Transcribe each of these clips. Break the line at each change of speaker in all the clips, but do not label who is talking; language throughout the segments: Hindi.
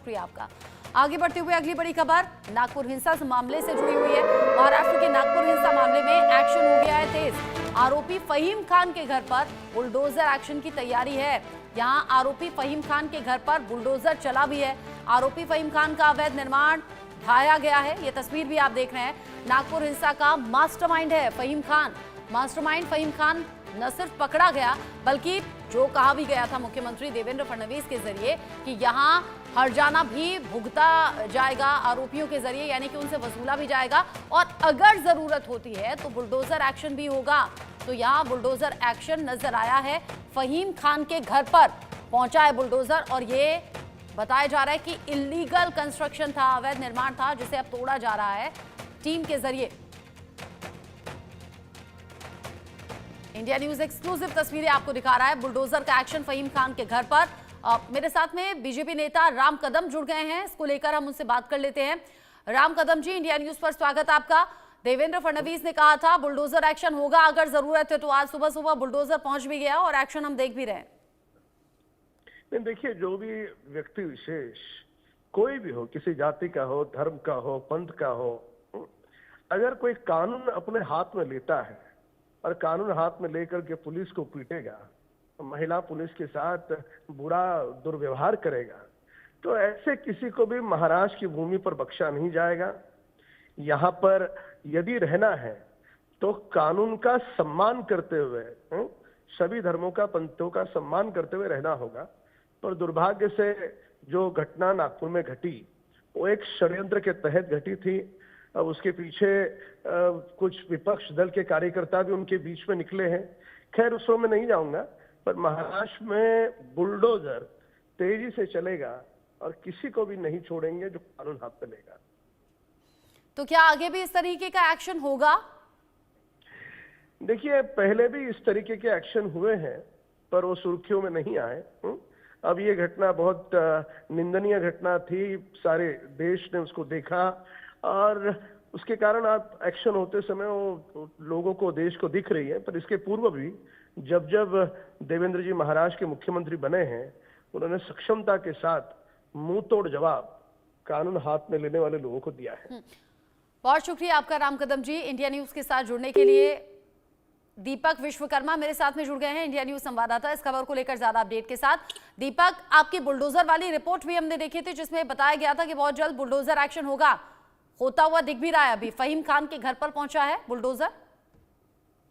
शुक्रिया आपका। आगे बढ़ते हुए अगली बड़ी खबर नागपुर हिंसा मामले से जुड़ी हुई है। महाराष्ट्र के नागपुर हिंसा मामले में एक्शन हो गया है तेज। आरोपी फहीम खान के घर पर बुलडोजर एक्शन की तैयारी है। यहां आरोपी फहीम खान के घर पर बुलडोजर चला भी है। आरोपी फहीम खान का अवैध निर्माण ढाया गया है। ये तस्वीर भी आप देख रहे हैं। नागपुर हिंसा का मास्टरमाइंड है फहीम खान। मास्टरमाइंड फहीम खान न सिर्फ पकड़ा गया बल्कि जो कहा भी गया था मुख्यमंत्री देवेंद्र फडणवीस के जरिए कि यहां हर्जाना भी भुगता जाएगा आरोपियों के जरिए, यानी कि उनसे वसूला भी जाएगा और अगर जरूरत होती है तो बुलडोजर एक्शन भी होगा। तो यहां बुलडोजर एक्शन नजर आया है। फहीम खान के घर पर पहुंचा है बुलडोजर और ये बताया जा रहा है कि इलीगल कंस्ट्रक्शन था, अवैध निर्माण था, जिसे अब तोड़ा जा रहा है टीम के जरिए। इंडिया न्यूज एक्सक्लूसिव तस्वीरें आपको दिखा रहा है बुलडोजर का एक्शन फहीम खान के घर पर। मेरे साथ में बीजेपी नेता राम कदम जुड़ गए हैं। इसको लेकर हम उनसे बात कर लेते हैं। राम कदम जी, इंडिया न्यूज पर स्वागत आपका। देवेंद्र फडणवीस ने कहा था बुलडोजर एक्शन होगा अगर जरूरत है, तो आज सुबह सुबह बुलडोजर पहुंच भी गया और एक्शन हम देख भी रहे हैं।
नहीं, देखिए, जो भी व्यक्ति विशेष कोई भी हो, किसी जाति का हो, धर्म का हो, पंथ का हो, अगर कोई कानून अपने हाथ में लेता है और कानून हाथ में लेकर के पुलिस को पीटेगा, महिला पुलिस के साथ बुरा दुर्व्यवहार करेगा, तो ऐसे किसी को भी महाराष्ट्र की भूमि पर बख्शा नहीं जाएगा। यहाँ पर यदि रहना है तो कानून का सम्मान करते हुए, सभी धर्मों का, पंथों का सम्मान करते हुए रहना होगा। पर दुर्भाग्य से जो घटना नागपुर में घटी वो एक षड्यंत्र के तहत घटी थी। अब उसके पीछे कुछ विपक्ष दल के कार्यकर्ता भी उनके बीच में निकले हैं। खैर, उसमें मैं नहीं जाऊंगा, पर महाराष्ट्र में बुलडोजर तेजी से चलेगा और किसी को भी नहीं छोड़ेंगे जो कानून हाथ में लेगा।
तो क्या आगे भी इस तरीके का एक्शन होगा?
देखिए, पहले भी इस तरीके के एक्शन हुए हैं पर वो सुर्खियों में नहीं आए। अब ये घटना बहुत निंदनीय घटना थी, सारे देश ने उसको देखा और उसके कारण आप एक्शन होते समय वो लोगों को, देश को दिख रही है। पर इसके पूर्व भी जब देवेंद्र जी महाराष्ट्र के मुख्यमंत्री बने हैं, उन्होंने सक्षमता के साथ मुंह तोड़ जवाब कानून हाथ में लेने वाले लोगों को दिया है।
बहुत शुक्रिया आपका राम कदम जी, इंडिया न्यूज के साथ जुड़ने के लिए। दीपक विश्वकर्मा मेरे साथ में जुड़ गए हैं, इंडिया न्यूज संवाददाता, इस खबर को लेकर ज्यादा अपडेट के साथ। दीपक, आपकी बुलडोजर वाली रिपोर्ट भी हमने देखी थी जिसमें बताया गया था कि बहुत जल्द बुलडोजर एक्शन होगा, होता हुआ दिख भी रहा है। अभी फहीम खान के घर पर पहुंचा है बुलडोजर।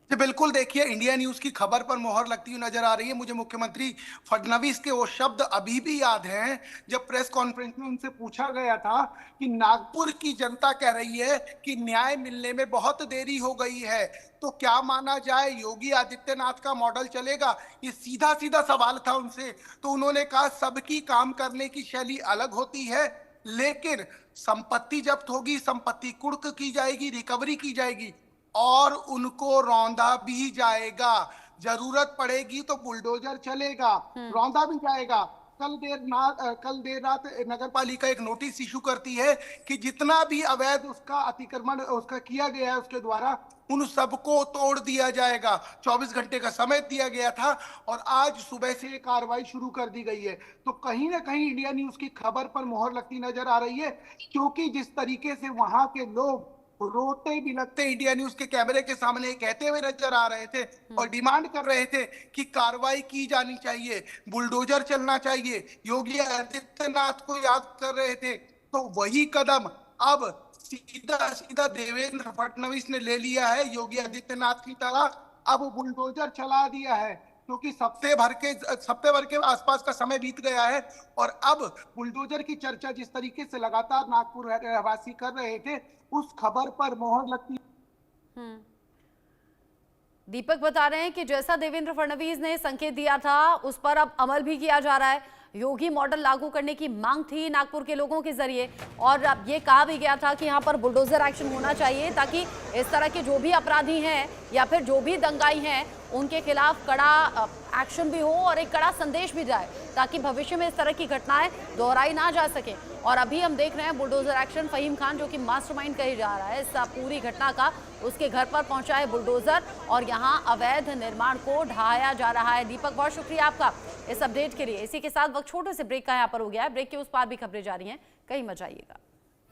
जी बिल्कुल, देखिए, इंडिया न्यूज की खबर पर मोहर लगती हुई नजर आ रही है। मुझे मुख्यमंत्री फडणवीस के वो शब्द अभी भी याद हैं जब प्रेस कॉन्फ्रेंस में उनसे पूछा गया था कि नागपुर की जनता कह रही है कि न्याय मिलने में बहुत देरी हो गई है, तो क्या माना जाए, योगी आदित्यनाथ का मॉडल चलेगा? ये सीधा सीधा सवाल था उनसे। तो उन्होंने कहा सबकी काम करने की शैली अलग होती है, लेकिन संपत्ति जब्त होगी, संपत्ति कुर्क की जाएगी, रिकवरी की जाएगी और उनको रौंदा भी जाएगा। जरूरत पड़ेगी तो बुलडोजर चलेगा, रौंदा भी जाएगा। कल देर रात नगर पालिका एक नोटिस इशू करती है कि जितना भी अवैध उसका अतिक्रमण उसका किया गया है उसके द्वारा, उन सबको तोड़ दिया जाएगा। 24 घंटे का समय दिया गया था और आज सुबह से ये कार्रवाई शुरू कर दी गई है। तो कहीं ना कहीं इंडिया न्यूज की खबर पर मोहर लगती नजर आ रही है, क्योंकि जिस तरीके से वहां के लोग रोते बिलखते इंडिया न्यूज के कैमरे के सामने कहते हुए नजर आ रहे थे और डिमांड कर रहे थे कि कार्रवाई की जानी चाहिए, बुलडोजर चलना चाहिए, योगी आदित्यनाथ को याद कर रहे थे। तो वही कदम अब सीधा सीधा देवेंद्र फडणवीस ने ले लिया है योगी आदित्यनाथ की तरह। अब बुलडोजर चला दिया है, क्योंकि हफ्ते भर के आसपास का समय बीत गया है और अब बुलडोजर की चर्चा जिस तरीके से लगातार नागपुर रहवासी कर रहे थे, उस खबर पर मोहर लगती।
दीपक बता रहे हैं कि जैसा देवेंद्र फडणवीस ने संकेत दिया था उस पर अब अमल भी किया जा रहा है। योगी मॉडल लागू करने की मांग थी नागपुर के लोगों के जरिए और अब ये कहा भी गया था कि यहाँ पर बुलडोजर एक्शन होना चाहिए ताकि इस तरह के जो भी अपराधी हैं या फिर जो भी दंगाई हैं उनके खिलाफ कड़ा एक्शन भी हो और एक कड़ा संदेश भी जाए, ताकि भविष्य में इस तरह की घटनाएं दोहराई ना जा सके। और अभी हम देख रहे हैं बुलडोजर एक्शन, फहीम खान जो कि मास्टरमाइंड कही जा रहा है इस पूरी घटना का, उसके घर पर पहुंचा है बुलडोजर और यहां अवैध निर्माण को ढहाया जा रहा है। दीपक, बहुत शुक्रिया आपका इस अपडेट के लिए। इसी के साथ वक्त छोटे से ब्रेक का यहाँ पर हो गया है। ब्रेक के उस पार भी खबरें जारी हैं, कहीं मत जाइएगा।